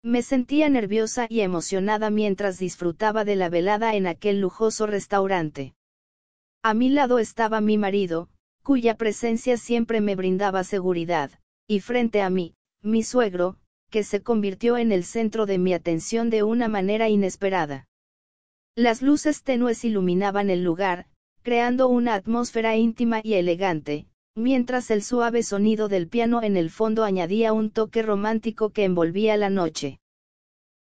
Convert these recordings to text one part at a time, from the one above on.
Me sentía nerviosa y emocionada mientras disfrutaba de la velada en aquel lujoso restaurante. A mi lado estaba mi marido, cuya presencia siempre me brindaba seguridad, y frente a mí, mi suegro, que se convirtió en el centro de mi atención de una manera inesperada. Las luces tenues iluminaban el lugar, creando una atmósfera íntima y elegante, mientras el suave sonido del piano en el fondo añadía un toque romántico que envolvía la noche.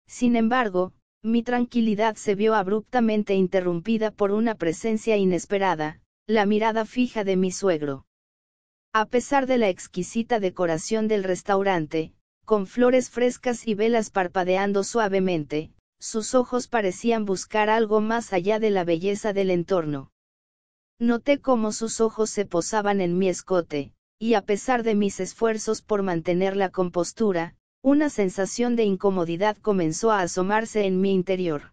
Sin embargo, mi tranquilidad se vio abruptamente interrumpida por una presencia inesperada, la mirada fija de mi suegro. A pesar de la exquisita decoración del restaurante, con flores frescas y velas parpadeando suavemente, sus ojos parecían buscar algo más allá de la belleza del entorno. Noté cómo sus ojos se posaban en mi escote, y a pesar de mis esfuerzos por mantener la compostura, una sensación de incomodidad comenzó a asomarse en mi interior.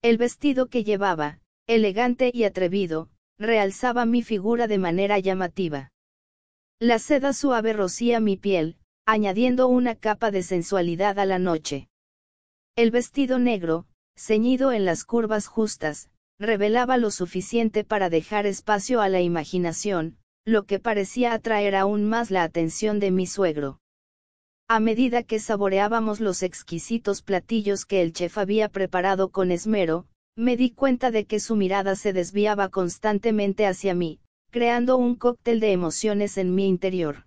El vestido que llevaba, elegante y atrevido, realzaba mi figura de manera llamativa. La seda suave rocía mi piel, añadiendo una capa de sensualidad a la noche. El vestido negro, ceñido en las curvas justas, revelaba lo suficiente para dejar espacio a la imaginación, lo que parecía atraer aún más la atención de mi suegro. A medida que saboreábamos los exquisitos platillos que el chef había preparado con esmero, me di cuenta de que su mirada se desviaba constantemente hacia mí, creando un cóctel de emociones en mi interior.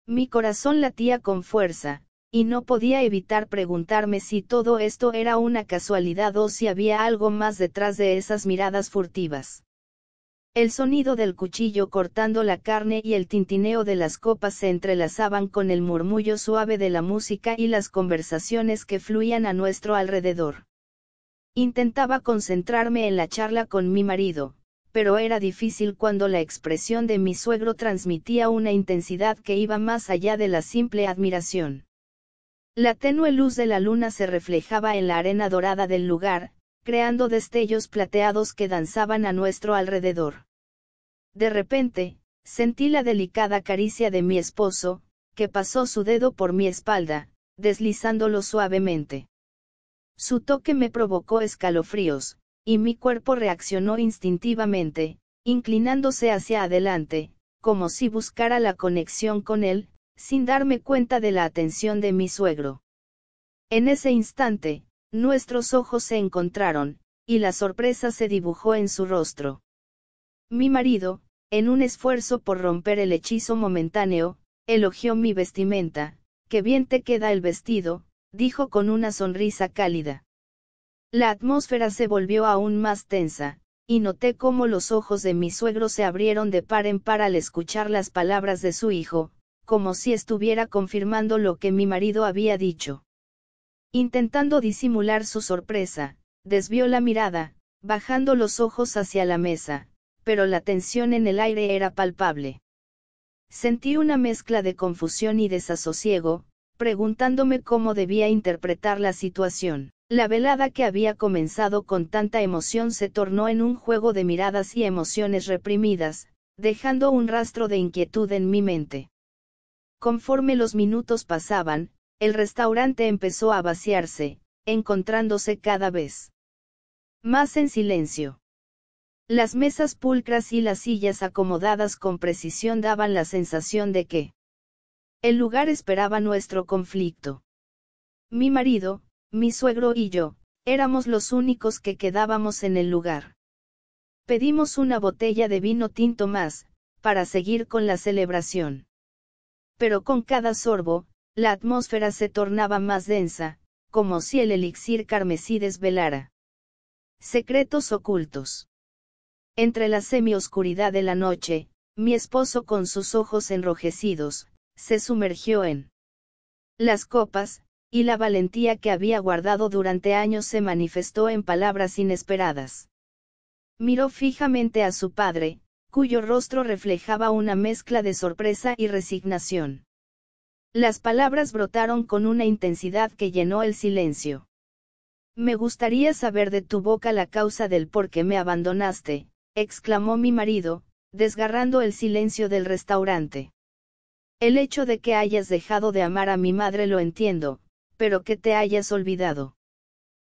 Mi corazón latía con fuerza, y no podía evitar preguntarme si todo esto era una casualidad o si había algo más detrás de esas miradas furtivas. El sonido del cuchillo cortando la carne y el tintineo de las copas se entrelazaban con el murmullo suave de la música y las conversaciones que fluían a nuestro alrededor. Intentaba concentrarme en la charla con mi marido, pero era difícil cuando la expresión de mi suegro transmitía una intensidad que iba más allá de la simple admiración. La tenue luz de la luna se reflejaba en la arena dorada del lugar, creando destellos plateados que danzaban a nuestro alrededor. De repente, sentí la delicada caricia de mi esposo, que pasó su dedo por mi espalda, deslizándolo suavemente. Su toque me provocó escalofríos, y mi cuerpo reaccionó instintivamente, inclinándose hacia adelante, como si buscara la conexión con él, sin darme cuenta de la atención de mi suegro. En ese instante, nuestros ojos se encontraron, y la sorpresa se dibujó en su rostro. Mi marido, en un esfuerzo por romper el hechizo momentáneo, elogió mi vestimenta. «Qué bien te queda el vestido», dijo con una sonrisa cálida. La atmósfera se volvió aún más tensa, y noté cómo los ojos de mi suegro se abrieron de par en par al escuchar las palabras de su hijo, como si estuviera confirmando lo que mi marido había dicho. Intentando disimular su sorpresa, desvió la mirada, bajando los ojos hacia la mesa, pero la tensión en el aire era palpable. Sentí una mezcla de confusión y desasosiego, preguntándome cómo debía interpretar la situación. La velada que había comenzado con tanta emoción se tornó en un juego de miradas y emociones reprimidas, dejando un rastro de inquietud en mi mente. Conforme los minutos pasaban, el restaurante empezó a vaciarse, encontrándose cada vez más en silencio. Las mesas pulcras y las sillas acomodadas con precisión daban la sensación de que el lugar esperaba nuestro conflicto. Mi marido, mi suegro y yo, éramos los únicos que quedábamos en el lugar. Pedimos una botella de vino tinto más, para seguir con la celebración. Pero con cada sorbo, la atmósfera se tornaba más densa, como si el elixir carmesí desvelara secretos ocultos. Entre la semioscuridad de la noche, mi esposo con sus ojos enrojecidos, se sumergió en las copas, y la valentía que había guardado durante años se manifestó en palabras inesperadas. Miró fijamente a su padre, cuyo rostro reflejaba una mezcla de sorpresa y resignación. Las palabras brotaron con una intensidad que llenó el silencio. «Me gustaría saber de tu boca la causa del por qué me abandonaste», exclamó mi marido, desgarrando el silencio del restaurante. «El hecho de que hayas dejado de amar a mi madre lo entiendo, pero que te hayas olvidado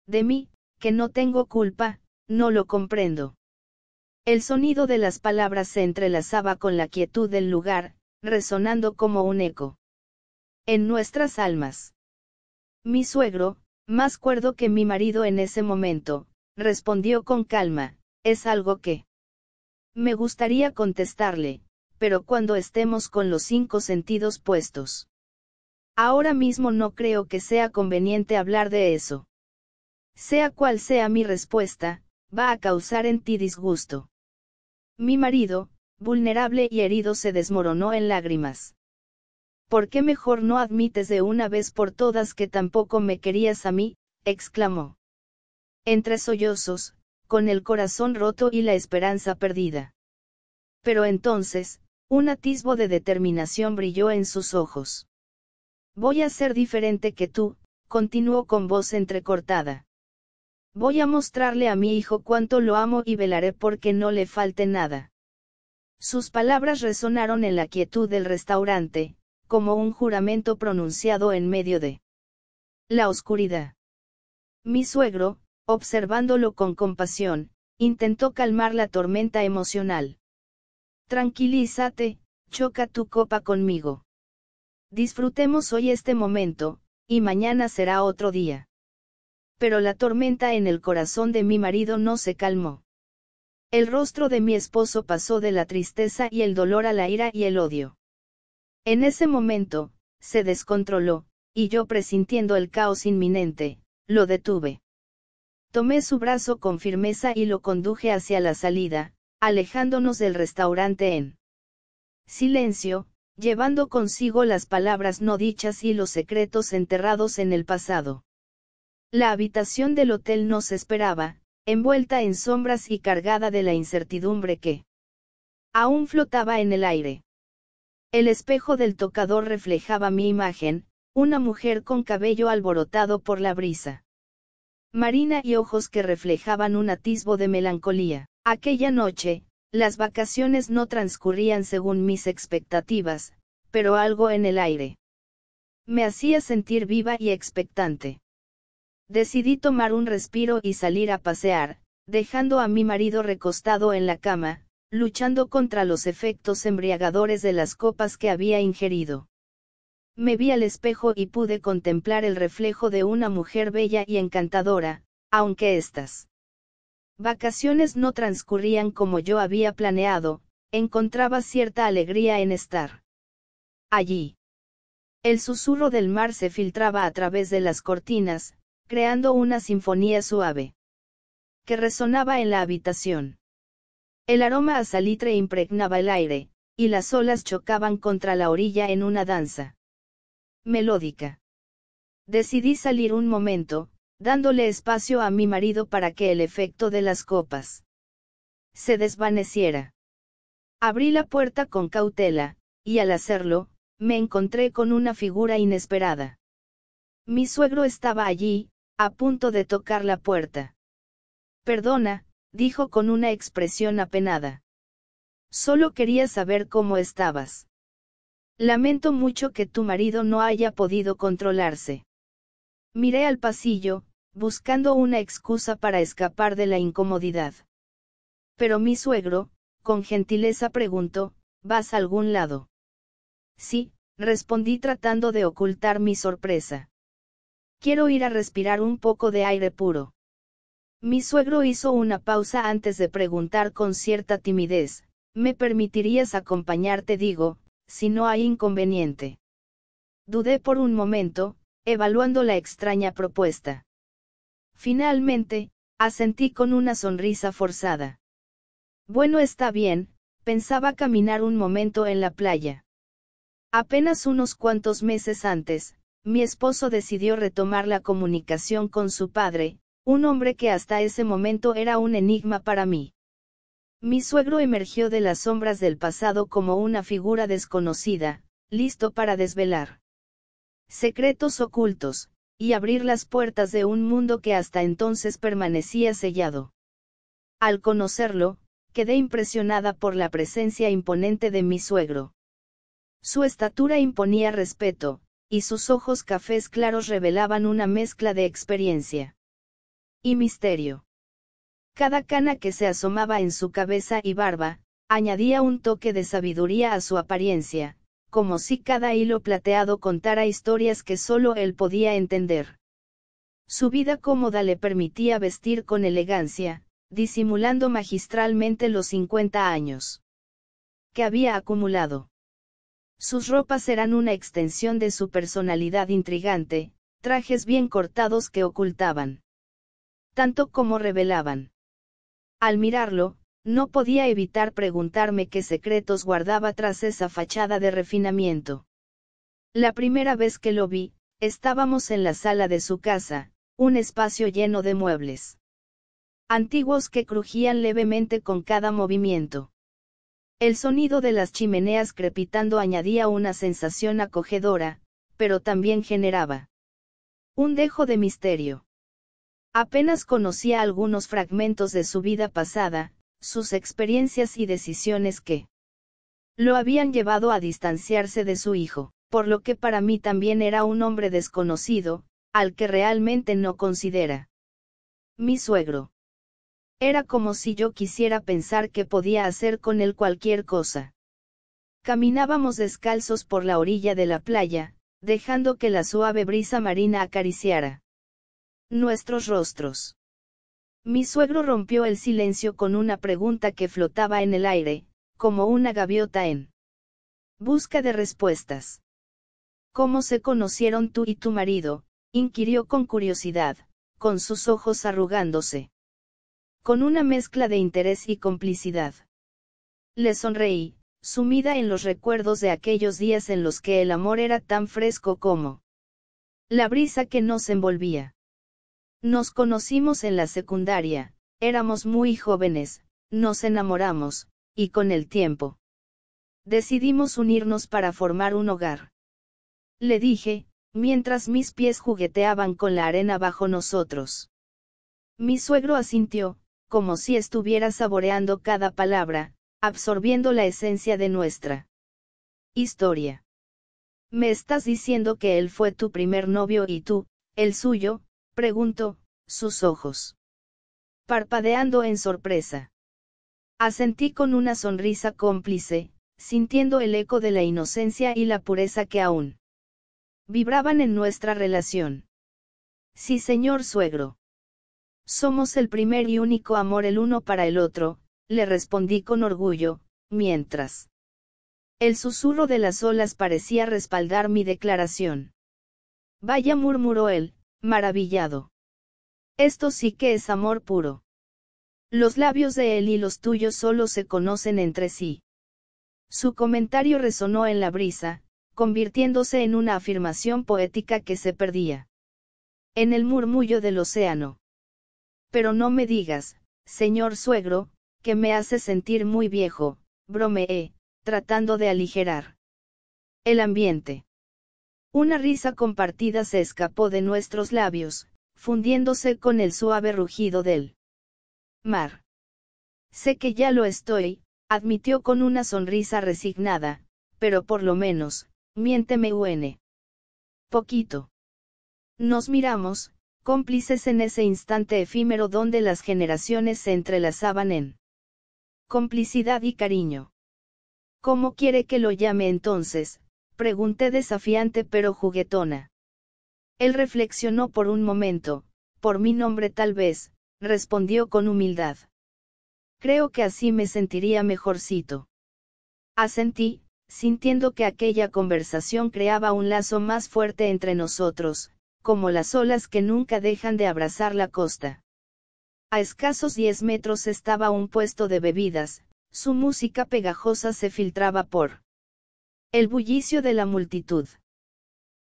de mí, que no tengo culpa, no lo comprendo. El sonido de las palabras se entrelazaba con la quietud del lugar, resonando como un eco en nuestras almas. Mi suegro, más cuerdo que mi marido en ese momento, respondió con calma, es algo que me gustaría contestarle, pero cuando estemos con los 5 sentidos puestos. Ahora mismo no creo que sea conveniente hablar de eso. Sea cual sea mi respuesta, va a causar en ti disgusto. Mi marido, vulnerable y herido, se desmoronó en lágrimas. ¿Por qué mejor no admites de una vez por todas que tampoco me querías a mí?, exclamó. Entre sollozos, con el corazón roto y la esperanza perdida. Pero entonces, un atisbo de determinación brilló en sus ojos. Voy a ser diferente que tú, continuó con voz entrecortada. Voy a mostrarle a mi hijo cuánto lo amo y velaré porque no le falte nada. Sus palabras resonaron en la quietud del restaurante, como un juramento pronunciado en medio de la oscuridad. Mi suegro, observándolo con compasión, intentó calmar la tormenta emocional. Tranquilízate, choca tu copa conmigo. Disfrutemos hoy este momento, y mañana será otro día. Pero la tormenta en el corazón de mi marido no se calmó. El rostro de mi esposo pasó de la tristeza y el dolor a la ira y el odio. En ese momento, se descontroló, y yo, presintiendo el caos inminente, lo detuve. Tomé su brazo con firmeza y lo conduje hacia la salida, alejándonos del restaurante en silencio, llevando consigo las palabras no dichas y los secretos enterrados en el pasado. La habitación del hotel nos esperaba, envuelta en sombras y cargada de la incertidumbre que aún flotaba en el aire. El espejo del tocador reflejaba mi imagen, una mujer con cabello alborotado por la brisa marina y ojos que reflejaban un atisbo de melancolía. Aquella noche, las vacaciones no transcurrían según mis expectativas, pero algo en el aire me hacía sentir viva y expectante. Decidí tomar un respiro y salir a pasear, dejando a mi marido recostado en la cama, luchando contra los efectos embriagadores de las copas que había ingerido. Me vi al espejo y pude contemplar el reflejo de una mujer bella y encantadora, aunque estas vacaciones no transcurrían como yo había planeado, encontraba cierta alegría en estar allí. El susurro del mar se filtraba a través de las cortinas, creando una sinfonía suave que resonaba en la habitación. El aroma a salitre impregnaba el aire, y las olas chocaban contra la orilla en una danza melódica. Decidí salir un momento, dándole espacio a mi marido para que el efecto de las copas se desvaneciera. Abrí la puerta con cautela, y al hacerlo, me encontré con una figura inesperada. Mi suegro estaba allí, a punto de tocar la puerta. Perdona, dijo con una expresión apenada. Solo quería saber cómo estabas. Lamento mucho que tu marido no haya podido controlarse. Miré al pasillo, buscando una excusa para escapar de la incomodidad. Pero mi suegro, con gentileza preguntó, ¿vas a algún lado? Sí, respondí tratando de ocultar mi sorpresa. Quiero ir a respirar un poco de aire puro. Mi suegro hizo una pausa antes de preguntar con cierta timidez, ¿me permitirías acompañarte? Digo, si no hay inconveniente. Dudé por un momento, evaluando la extraña propuesta. Finalmente, asentí con una sonrisa forzada. Bueno, está bien, pensaba caminar un momento en la playa. Apenas unos cuantos meses antes, mi esposo decidió retomar la comunicación con su padre, un hombre que hasta ese momento era un enigma para mí. Mi suegro emergió de las sombras del pasado como una figura desconocida, listo para desvelar secretos ocultos, y abrir las puertas de un mundo que hasta entonces permanecía sellado. Al conocerlo, quedé impresionada por la presencia imponente de mi suegro. Su estatura imponía respeto, y sus ojos cafés claros revelaban una mezcla de experiencia y misterio. Cada cana que se asomaba en su cabeza y barba, añadía un toque de sabiduría a su apariencia, como si cada hilo plateado contara historias que solo él podía entender. Su vida cómoda le permitía vestir con elegancia, disimulando magistralmente los 50 años que había acumulado. Sus ropas eran una extensión de su personalidad intrigante, trajes bien cortados que ocultaban tanto como revelaban. Al mirarlo, no podía evitar preguntarme qué secretos guardaba tras esa fachada de refinamiento. La primera vez que lo vi, estábamos en la sala de su casa, un espacio lleno de muebles antiguos que crujían levemente con cada movimiento. El sonido de las chimeneas crepitando añadía una sensación acogedora, pero también generaba un dejo de misterio. Apenas conocía algunos fragmentos de su vida pasada, sus experiencias y decisiones que lo habían llevado a distanciarse de su hijo, por lo que para mí también era un hombre desconocido, al que realmente no considera mi suegro. Era como si yo quisiera pensar que podía hacer con él cualquier cosa. Caminábamos descalzos por la orilla de la playa, dejando que la suave brisa marina acariciara nuestros rostros. Mi suegro rompió el silencio con una pregunta que flotaba en el aire, como una gaviota en busca de respuestas. ¿Cómo se conocieron tú y tu marido?, inquirió con curiosidad, con sus ojos arrugándose. Con una mezcla de interés y complicidad. Le sonreí, sumida en los recuerdos de aquellos días en los que el amor era tan fresco como la brisa que nos envolvía. Nos conocimos en la secundaria, éramos muy jóvenes, nos enamoramos, y con el tiempo decidimos unirnos para formar un hogar. Le dije, mientras mis pies jugueteaban con la arena bajo nosotros. Mi suegro asintió, como si estuviera saboreando cada palabra, absorbiendo la esencia de nuestra historia. ¿Me estás diciendo que él fue tu primer novio y tú, el suyo?, preguntó, sus ojos parpadeando en sorpresa. Asentí con una sonrisa cómplice, sintiendo el eco de la inocencia y la pureza que aún vibraban en nuestra relación. Sí, señor suegro. Somos el primer y único amor el uno para el otro, le respondí con orgullo, mientras el susurro de las olas parecía respaldar mi declaración. Vaya, murmuró él, maravillado. Esto sí que es amor puro. Los labios de él y los tuyos solo se conocen entre sí. Su comentario resonó en la brisa, convirtiéndose en una afirmación poética que se perdía en el murmullo del océano. Pero no me digas, señor suegro, que me hace sentir muy viejo, bromeé, tratando de aligerar el ambiente. Una risa compartida se escapó de nuestros labios, fundiéndose con el suave rugido del mar. Sé que ya lo estoy, admitió con una sonrisa resignada, pero por lo menos, miénteme poquito. Nos miramos, cómplices en ese instante efímero donde las generaciones se entrelazaban en complicidad y cariño. ¿Cómo quiere que lo llame entonces?, pregunté desafiante pero juguetona. Él reflexionó por un momento. Por mi nombre tal vez, respondió con humildad. Creo que así me sentiría mejorcito. Asentí, sintiendo que aquella conversación creaba un lazo más fuerte entre nosotros, como las olas que nunca dejan de abrazar la costa. A escasos 10 metros estaba un puesto de bebidas, su música pegajosa se filtraba por el bullicio de la multitud.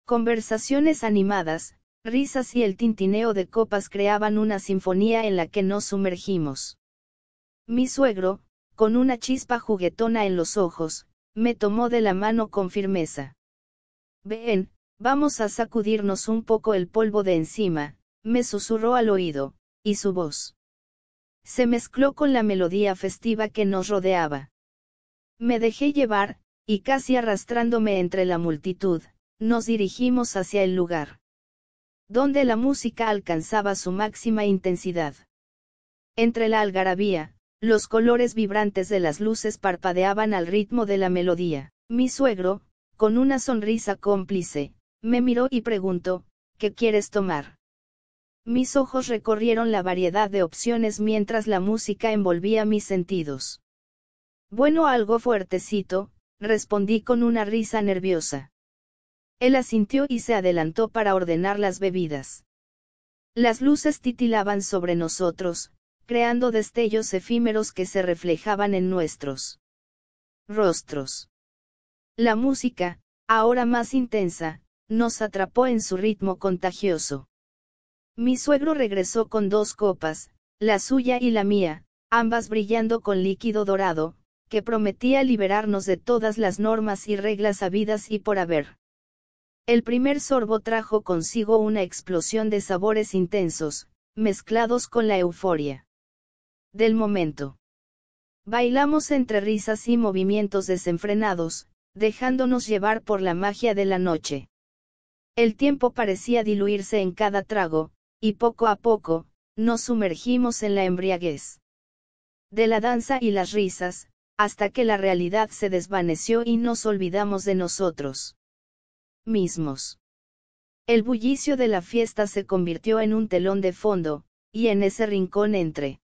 Conversaciones animadas, risas y el tintineo de copas creaban una sinfonía en la que nos sumergimos. Mi suegro, con una chispa juguetona en los ojos, me tomó de la mano con firmeza. Ven, vamos a sacudirnos un poco el polvo de encima, me susurró al oído, y su voz se mezcló con la melodía festiva que nos rodeaba. Me dejé llevar, y casi arrastrándome entre la multitud, nos dirigimos hacia el lugar donde la música alcanzaba su máxima intensidad. Entre la algarabía, los colores vibrantes de las luces parpadeaban al ritmo de la melodía. Mi suegro, con una sonrisa cómplice, me miró y preguntó, ¿qué quieres tomar? Mis ojos recorrieron la variedad de opciones mientras la música envolvía mis sentidos. Bueno, algo fuertecito, respondí con una risa nerviosa. Él asintió y se adelantó para ordenar las bebidas. Las luces titilaban sobre nosotros, creando destellos efímeros que se reflejaban en nuestros rostros. La música, ahora más intensa, nos atrapó en su ritmo contagioso. Mi suegro regresó con 2 copas, la suya y la mía, ambas brillando con líquido dorado, que prometía liberarnos de todas las normas y reglas habidas y por haber. El primer sorbo trajo consigo una explosión de sabores intensos, mezclados con la euforia del momento. Bailamos entre risas y movimientos desenfrenados, dejándonos llevar por la magia de la noche. El tiempo parecía diluirse en cada trago, y poco a poco, nos sumergimos en la embriaguez de la danza y las risas, hasta que la realidad se desvaneció y nos olvidamos de nosotros mismos. El bullicio de la fiesta se convirtió en un telón de fondo, y en ese rincón entre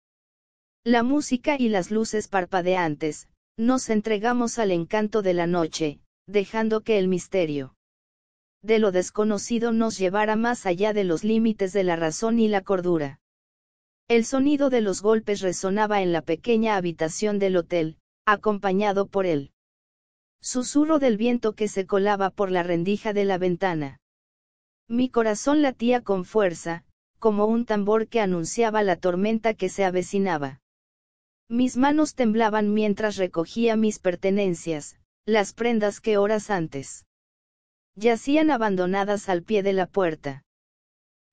la música y las luces parpadeantes, nos entregamos al encanto de la noche, dejando que el misterio de lo desconocido nos llevara más allá de los límites de la razón y la cordura. El sonido de los golpes resonaba en la pequeña habitación del hotel, acompañado por el susurro del viento que se colaba por la rendija de la ventana. Mi corazón latía con fuerza, como un tambor que anunciaba la tormenta que se avecinaba. Mis manos temblaban mientras recogía mis pertenencias, las prendas que horas antes yacían abandonadas al pie de la puerta.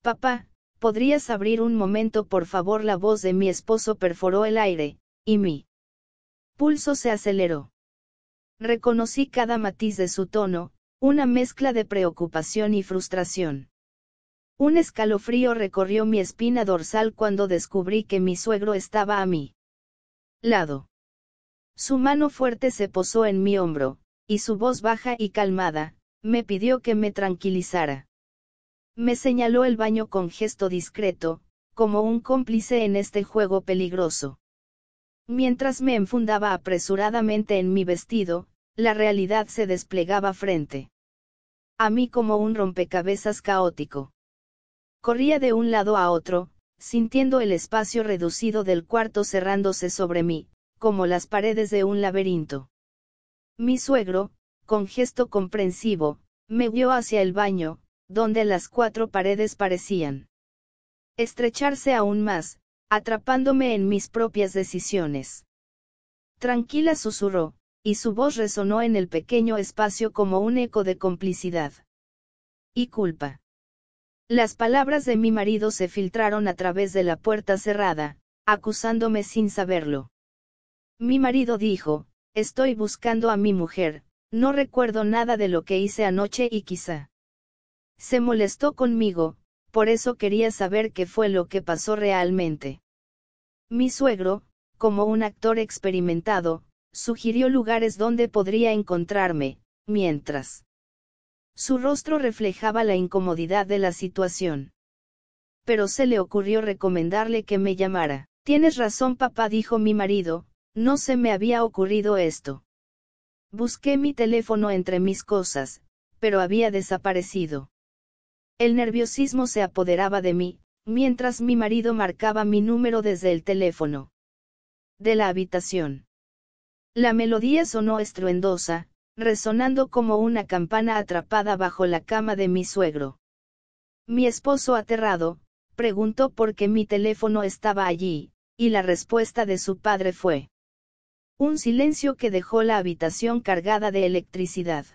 Papá, ¿podrías abrir un momento por favor? La voz de mi esposo perforó el aire, y mi pulso se aceleró. Reconocí cada matiz de su tono, una mezcla de preocupación y frustración. Un escalofrío recorrió mi espina dorsal cuando descubrí que mi suegro estaba a mi lado. Su mano fuerte se posó en mi hombro, y su voz baja y calmada, me pidió que me tranquilizara. Me señaló el baño con gesto discreto, como un cómplice en este juego peligroso. Mientras me enfundaba apresuradamente en mi vestido, la realidad se desplegaba frente a mí como un rompecabezas caótico. Corría de un lado a otro, sintiendo el espacio reducido del cuarto cerrándose sobre mí, como las paredes de un laberinto. Mi suegro, con gesto comprensivo, me guió hacia el baño, donde las 4 paredes parecían estrecharse aún más, atrapándome en mis propias decisiones. Tranquila, susurró, y su voz resonó en el pequeño espacio como un eco de complicidad y culpa. Las palabras de mi marido se filtraron a través de la puerta cerrada, acusándome sin saberlo. Mi marido dijo, estoy buscando a mi mujer, no recuerdo nada de lo que hice anoche y quizá se molestó conmigo, por eso quería saber qué fue lo que pasó realmente. Mi suegro, como un actor experimentado, sugirió lugares donde podría encontrarme, mientras su rostro reflejaba la incomodidad de la situación. Pero se le ocurrió recomendarle que me llamara. Tienes razón, papá, dijo mi marido, no se me había ocurrido esto. Busqué mi teléfono entre mis cosas, pero había desaparecido. El nerviosismo se apoderaba de mí, mientras mi marido marcaba mi número desde el teléfono de la habitación. La melodía sonó estruendosa, resonando como una campana atrapada bajo la cama de mi suegro. Mi esposo, aterrado, preguntó por qué mi teléfono estaba allí, y la respuesta de su padre fue un silencio que dejó la habitación cargada de electricidad.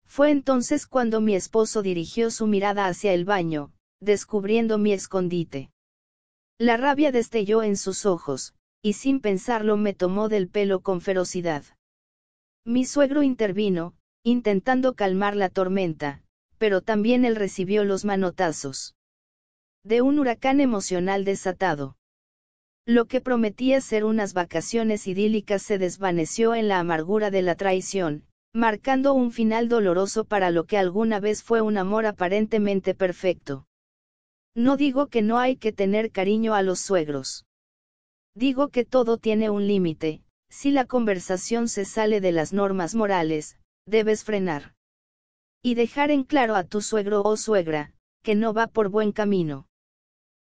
Fue entonces cuando mi esposo dirigió su mirada hacia el baño, descubriendo mi escondite. La rabia destelló en sus ojos, y sin pensarlo me tomó del pelo con ferocidad. Mi suegro intervino, intentando calmar la tormenta, pero también él recibió los manotazos de un huracán emocional desatado. Lo que prometía ser unas vacaciones idílicas se desvaneció en la amargura de la traición, marcando un final doloroso para lo que alguna vez fue un amor aparentemente perfecto. No digo que no hay que tener cariño a los suegros. Digo que todo tiene un límite. Si la conversación se sale de las normas morales, debes frenar. Y dejar en claro a tu suegro o suegra, que no va por buen camino.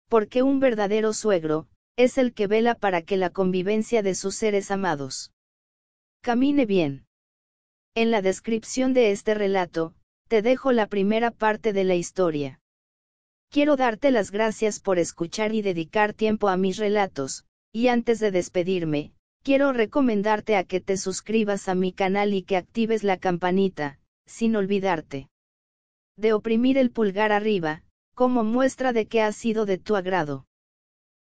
Porque un verdadero suegro, es el que vela para que la convivencia de sus seres amados camine bien. En la descripción de este relato, te dejo la primera parte de la historia. Quiero darte las gracias por escuchar y dedicar tiempo a mis relatos, y antes de despedirme, quiero recomendarte a que te suscribas a mi canal y que actives la campanita, sin olvidarte de oprimir el pulgar arriba, como muestra de que ha sido de tu agrado.